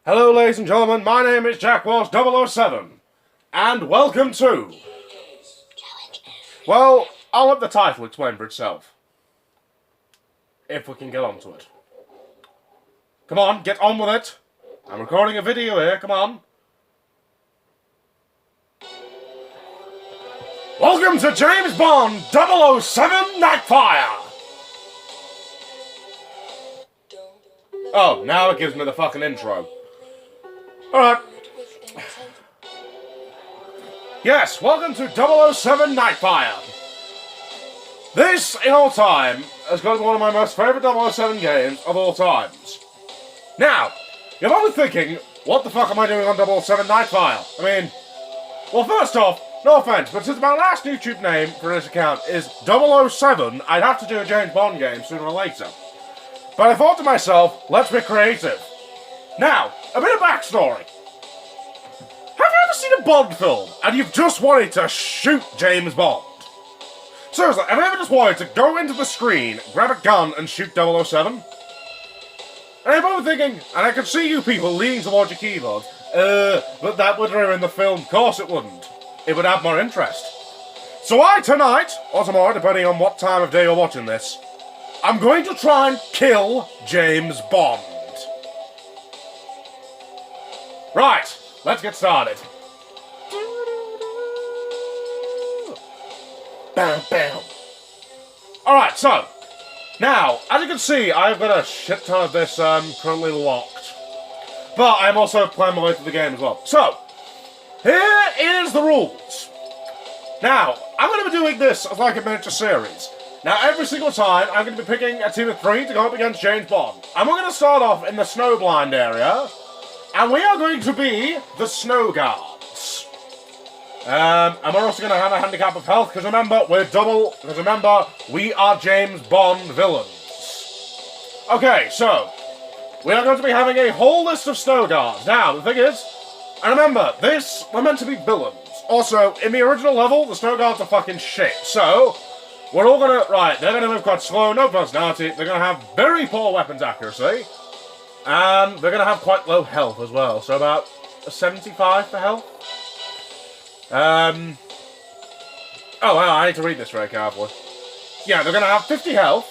Hello, ladies and gentlemen, my name is Jack Walsh 007, and welcome to... Well, I'll let the title explain for itself. If we can get onto it. Come on, get on with it. I'm recording a video here, come on. Welcome to James Bond 007 Nightfire! Oh, now it gives me the fucking intro. Alright. Yes, welcome to 007 Nightfire. This, in all time, has got to be one of my most favourite 007 games of all times. Now, you're probably thinking, what the fuck am I doing on 007 Nightfire? I mean, well, first off, no offence, but since my last YouTube name for this account is 007, I'd have to do a James Bond game sooner or later. But I thought to myself, let's be creative. Now, a bit of backstory. Have you ever seen a Bond film and you've just wanted to shoot James Bond? Seriously, have you ever just wanted to go into the screen, grab a gun and shoot 007? And you're probably thinking, and I can see you people leaning towards your keyboard, but that would ruin the film. Of course it wouldn't. It would have more interest. So tonight, or tomorrow, depending on what time of day you're watching this, I'm going to try and kill James Bond. Right, let's get started. Bam, bam. Alright, so, now, as you can see, I've got a shit ton of this currently locked. But I'm also playing my way through the game as well. So, here is the rules. Now, I'm going to be doing this as like a miniature series. Now, every single time, I'm going to be picking a team of 3 to go up against James Bond. And we're going to start off in the snowblind area. And we are going to be the Snow Guards. And we're also going to have a handicap of health, because remember, we are James Bond villains. Okay, so, we are going to be having a whole list of Snow Guards. Now, the thing is, and remember, we're meant to be villains. Also, in the original level, the Snow Guards are fucking shit. So, we're all gonna, they're gonna move quite slow, no personality, they're gonna have very poor weapons accuracy. And they're going to have quite low health as well, so about a 75 for health. Oh, wow, I need to read this very carefully. Yeah, they're going to have 50 health.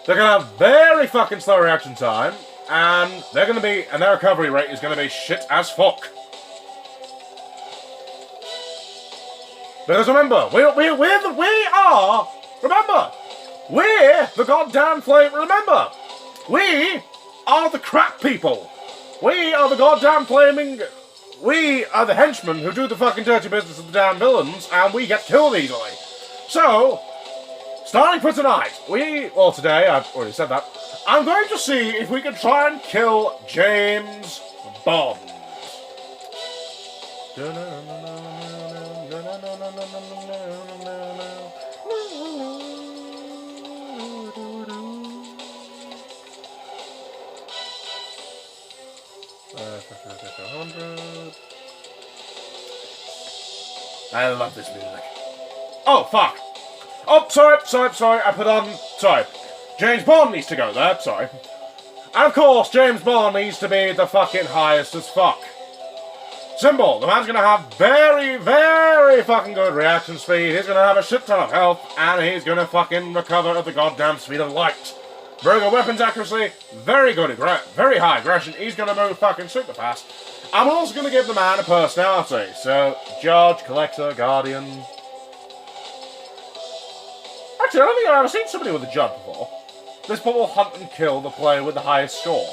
They're going to have very fucking slow reaction time. And they're going to be, and their recovery rate is going to be shit as fuck. Because remember, we're the goddamn flame, remember, we are the crap people. We are the goddamn we are the henchmen who do the fucking dirty business of the damn villains, and we get killed easily. So, starting for tonight, today, I've already said that, I'm going to see if we can try and kill James Bond. I love this music. Oh, fuck. Oh, sorry, sorry. James Bond needs to go there, sorry. And of course, James Bond needs to be the fucking highest as fuck. Simple, the man's gonna have very, very fucking good reaction speed, he's gonna have a shit ton of health, and he's gonna fucking recover at the goddamn speed of light. Very good weapons accuracy, very high aggression, he's gonna move fucking super fast. I'm also gonna give the man a personality, so, Judge, Collector, Guardian. Actually, I don't think I've ever seen somebody with a Judge before. This one will hunt and kill the player with the highest score.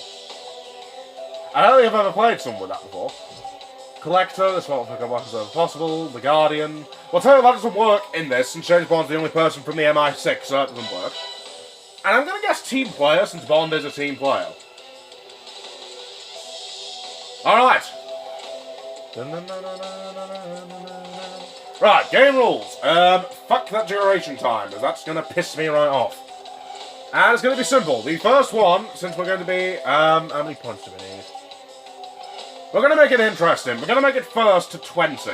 I don't think I've ever played someone with that before. Collector, this one will pick up weapons as possible, the Guardian. Well, tell you that doesn't work in this, since James Bond's the only person from the MI6, so that doesn't work. And I'm gonna guess team player, since Bond is a team player. Alright. Right, game rules. Fuck that duration time, because that's gonna piss me right off. And it's gonna be simple. The first one, since we're going to be, how many points do we need? We're gonna make it interesting. We're gonna make it first to 20.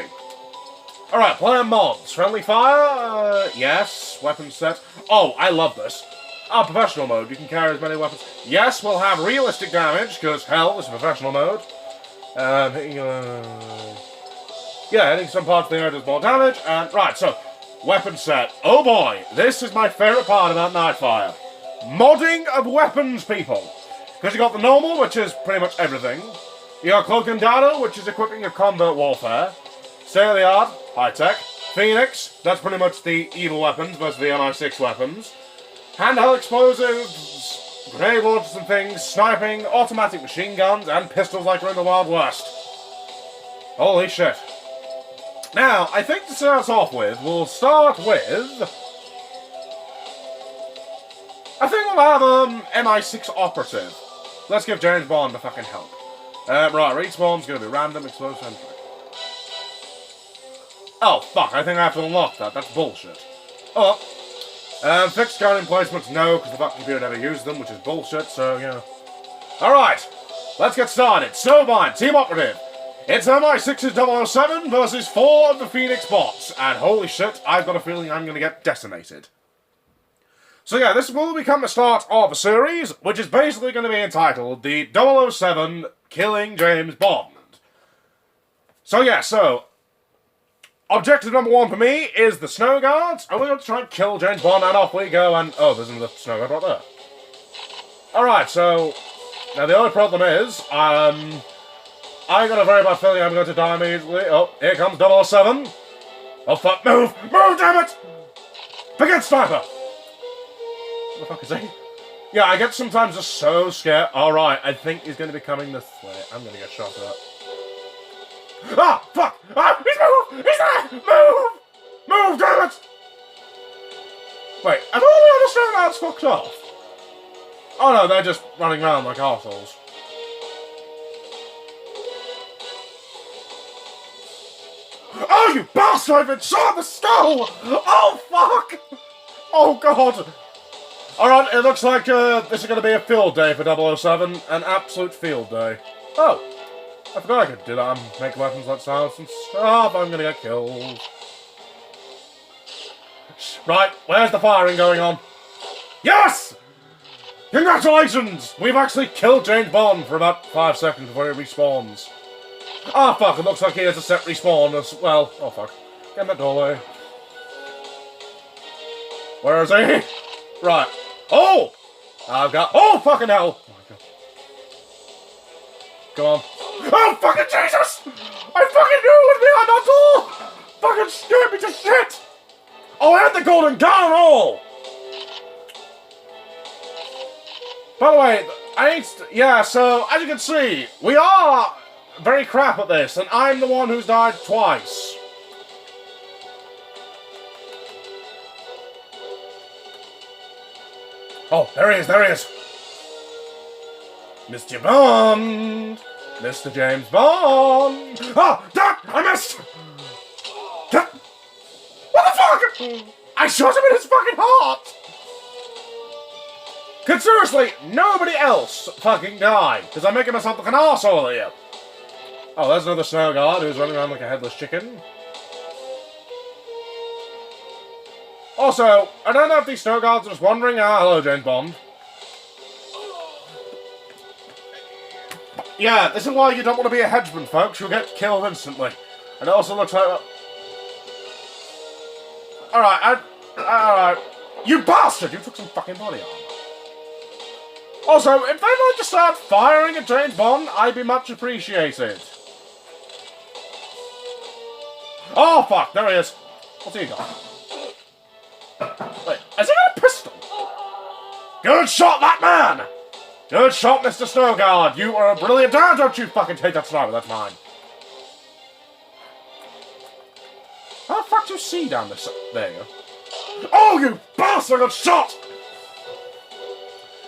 Alright, player mods. Friendly fire? Yes. Weapon set. Oh, I love this. Professional mode. You can carry as many weapons. Yes, we'll have realistic damage, because hell, this is professional mode. Hitting some parts of the area does more damage. And right, so weapon set. Oh boy, this is my favourite part about Nightfire. Modding of weapons, people. Because you got the normal, which is pretty much everything. You got Cloak and Dado, which is equipping of combat warfare. State of the art, high tech. Phoenix, that's pretty much the evil weapons versus the MI6 weapons. Handheld explosives, grenade launchers and things, sniping, automatic machine guns, and pistols like we're in the Wild West. Holy shit. Now, I think to start us off with, we'll start with... I think we'll have, MI6 operative. Let's give James Bond a fucking help. Right, respawn's gonna be random, explosive, and... Oh, fuck, I think I have to unlock that. That's bullshit. Oh, fixed gun emplacements, no, because the fucking computer never used them, which is bullshit, so, you know. Alright, let's get started. Snowbind, team operative. It's MI6's 007 versus 4 of the Phoenix bots, and holy shit, I've got a feeling I'm gonna get decimated. So yeah, this will become the start of a series, which is basically going to be entitled The 007 Killing James Bond. So yeah, objective number 1 for me is the Snow Guards, and we're going to try and kill James Bond, and off we go, and oh, there's another Snow Guard right there. Alright, so, now the only problem is, I got a very bad feeling I'm going to die immediately. Oh, here comes 007. Oh fuck, move! Move, damn it! Forget Sniper! What the fuck is he? Yeah, I get sometimes just so scared. Alright, I think he's going to be coming this way. I'm going to get shot at. Ah! Fuck! Ah! He's moved! He's there! Move! Move, damn it! Wait, have all the other Snow Guards fucked off? Oh no, they're just running around like arseholes. Oh, you bastard! I've been shot in the skull! Oh, fuck! Oh, God! Alright, it looks like this is going to be a field day for 007. An absolute field day. Oh, I forgot I could do that. Make weapons like silence and stuff. I'm going to get killed. Right, where's the firing going on? Yes! Congratulations! We've actually killed James Bond for about 5 seconds before he respawns. Ah, fuck, it looks like he has a set respawn as well. Oh, fuck. Get in that doorway. Where is he? Right. Oh! I've got... Oh, fucking hell! Oh, my God. Go on. Oh, fucking Jesus! I fucking knew it was behind that door! Fucking scared me to shit! Oh, I had the golden gun and all! By the way, yeah, so, as you can see, we are very crap at this, and I'm the one who's died twice. Oh, there he is, there he is. Mr. Bond! Mr. James Bond! Ah! Damn! I missed! What the fuck? I shot him in his fucking heart! Could seriously nobody else fucking die? Because I'm making myself look an arsehole here. Oh, there's another Snow Guard who's running around like a headless chicken. Also, I don't know if these Snow Guards are just wandering. Ah, hello, James Bond. Yeah, this is why you don't want to be a hedgeman, folks. You'll get killed instantly. And it also looks like... Alright, alright. You bastard! You took some fucking body armor. Also, if they'd like to start firing at James Bond, I'd be much appreciated. Oh, fuck, there he is. What's he got? Wait, has he got a pistol? Good shot, that man! Good shot, Mr. Snow Guard. You are a brilliant... Don't you fucking take that sniper, that's mine. How the fuck do you see down this... There you go. Oh, you bastard, I got shot!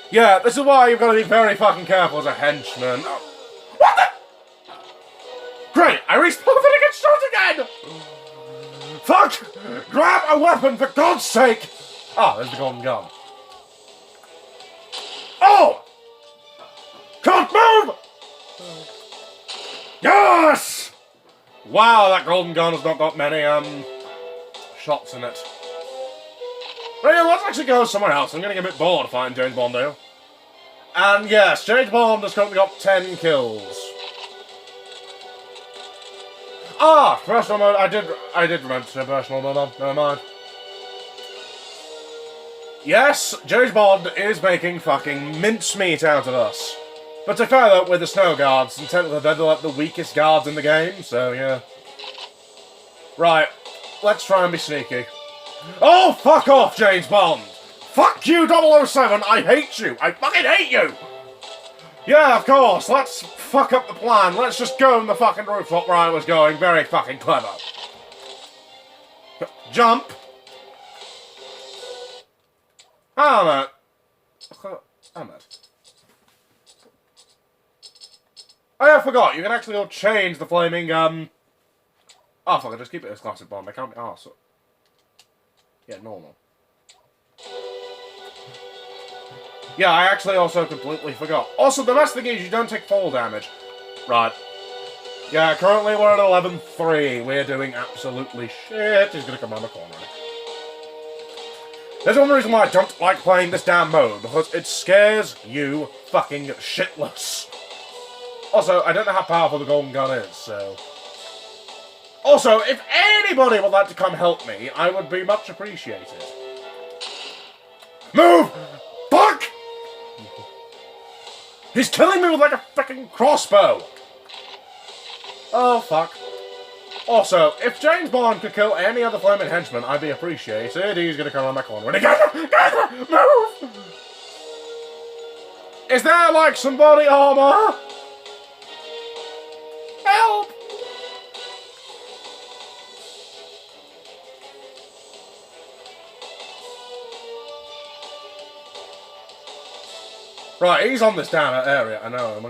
Yeah, this is why you've got to be very fucking careful as a henchman. What the... Great, I respawned and I get shot again! Fuck! Grab a weapon, for God's sake! Ah, there's the golden gun. Oh! Can't move! Yes! Wow, that golden gun has not got many, shots in it. But yeah, let's actually go somewhere else. I'm getting a bit bored fighting James Bond here. And yes, James Bond has currently got 10 kills. Ah, personal mode. I did remember to say personal mode on. Never mind. Yes, James Bond is making fucking mincemeat out of us. But to be fair though, with the snow guards, and technically they're like the weakest guards in the game, so yeah. Right, let's try and be sneaky. Oh, fuck off, James Bond! Fuck you, 007! I hate you! I fucking hate you! Yeah, of course, let's fuck up the plan. Let's just go on the fucking rooftop where I was going. Very fucking clever. Jump! Damn it. Damn it. Oh yeah, I forgot. You can actually all change the flaming, Oh, fuck, I just keep it as classic Bond. I can't be arsed. Yeah, normal. Yeah, I actually also completely forgot. Also, the best thing is you don't take fall damage. Right. Yeah, currently we're at 11-3. We're doing absolutely shit. He's gonna come around the corner. There's one reason why I don't like playing this damn mode, because it scares you fucking shitless. Also, I don't know how powerful the golden gun is, so... Also, if anybody would like to come help me, I would be much appreciated. Move! Fuck! He's killing me with like a fucking crossbow! Oh, fuck. Also, if James Bond could kill any other flaming henchman, I'd be appreciated. He's gonna come around my corner. Move! Is there, like, some body armor? Help! Right, he's on this down area. I know.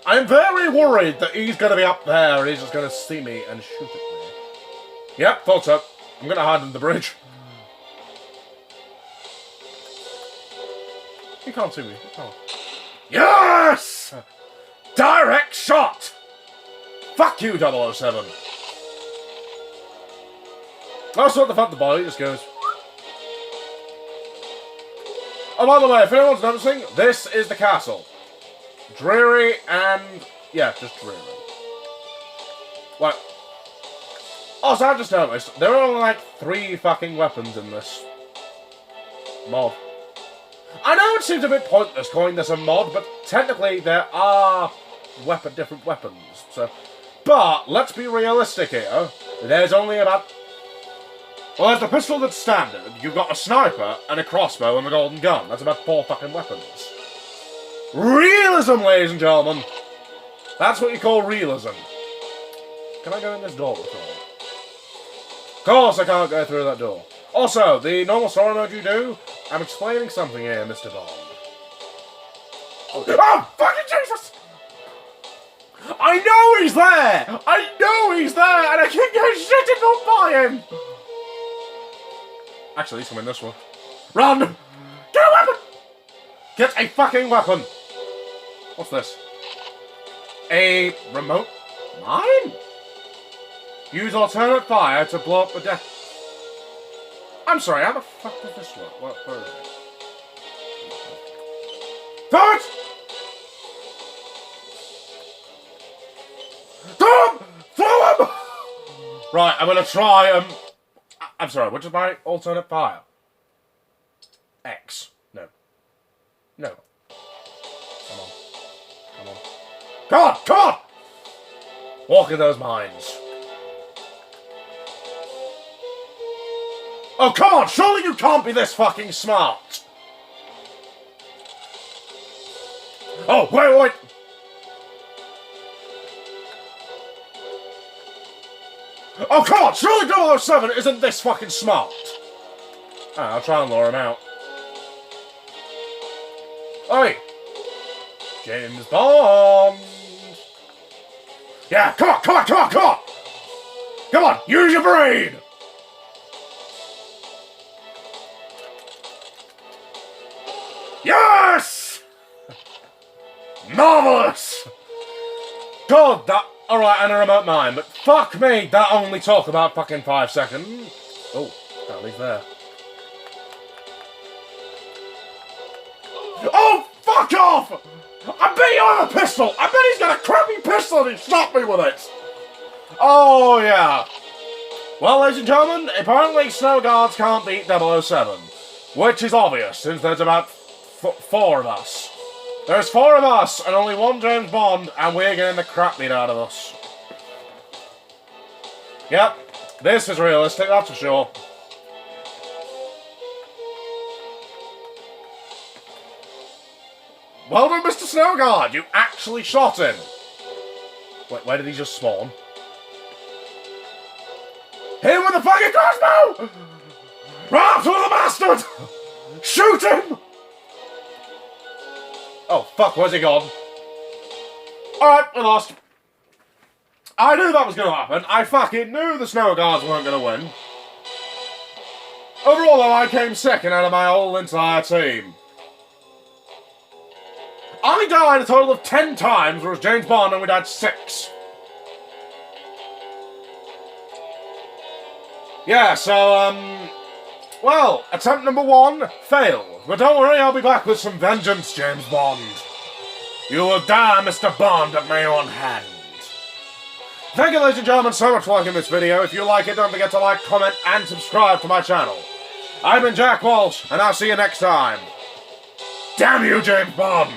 I'm very worried that he's going to be up there and he's just going to see me and shoot at me. Yep, thought so. I'm going to hide under the bridge. He can't see me. He can't. Yes! Direct shot! Fuck you, 007. Also, at the front of the body just goes... Oh, by the way, if anyone's noticing, this is the castle. Dreary and... yeah, just dreary. Like... Also, I've just noticed, there are only like 3 fucking weapons in this mod. I know it seems a bit pointless calling this a mod, but technically there are different weapons, so... But, let's be realistic here. There's only about... Well, there's the pistol that's standard, you've got a sniper, and a crossbow, and a golden gun. That's about 4 fucking weapons. Realism, ladies and gentlemen! That's what you call realism. Can I go in this door at all? Of course I can't go through that door. Also, the normal story mode you do, I'm explaining something here, Mr. Bond. Oh, fucking Jesus! I know he's there! I know he's there, and I can't get shit if not by him! Actually, he's coming this way. Run! Get a weapon! Get a fucking weapon! What's this? A remote mine? Use alternate fire to blow up the death. I'm sorry, how the fuck does this work? Where is it? Throw it! Throw him! Right, I'm gonna try I'm sorry, what is my alternate fire? X. No. No. Come on. Come on. Come on! Come on! Walk in those mines. Oh, come on! Surely you can't be this fucking smart! Oh, wait! Oh, come on! Surely 007 isn't this fucking smart! I'll try and lure him out. Oi! James Bond! Yeah, come on! Come on, use your brain! Yes! Marvellous! God, that... Alright, and a remote mine, but fuck me, that only took about fucking 5 seconds. Oh, that leaves there. Oh, fuck off! I bet you have a pistol! I bet he's got a crappy pistol and he shot me with it! Oh, yeah. Well, ladies and gentlemen, apparently Snow Guards can't beat 007. Which is obvious, since there's about 4 of us. There's 4 of us, and only 1 James Bond, and we're getting the crap beat out of us. Yep, this is realistic, that's for sure. Well done, Mr. Snowguard, you actually shot him. Wait, where did he just spawn? Hit him with a fucking crossbow! Run up to the bastard! Shoot him! Oh, fuck, where's he gone? Alright, we lost. I knew that was going to happen. I fucking knew the Snow Guards weren't going to win. Overall, though, I came second out of my whole entire team. I died a total of 10 times, whereas James Bond only died 6. Yeah, so, well, attempt number 1 failed. But don't worry, I'll be back with some vengeance, James Bond. You will die, Mr. Bond, at my own hand. Thank you, ladies and gentlemen, so much for liking this video. If you like it, don't forget to like, comment, and subscribe to my channel. I've been Jack Walsh, and I'll see you next time. Damn you, James Bond!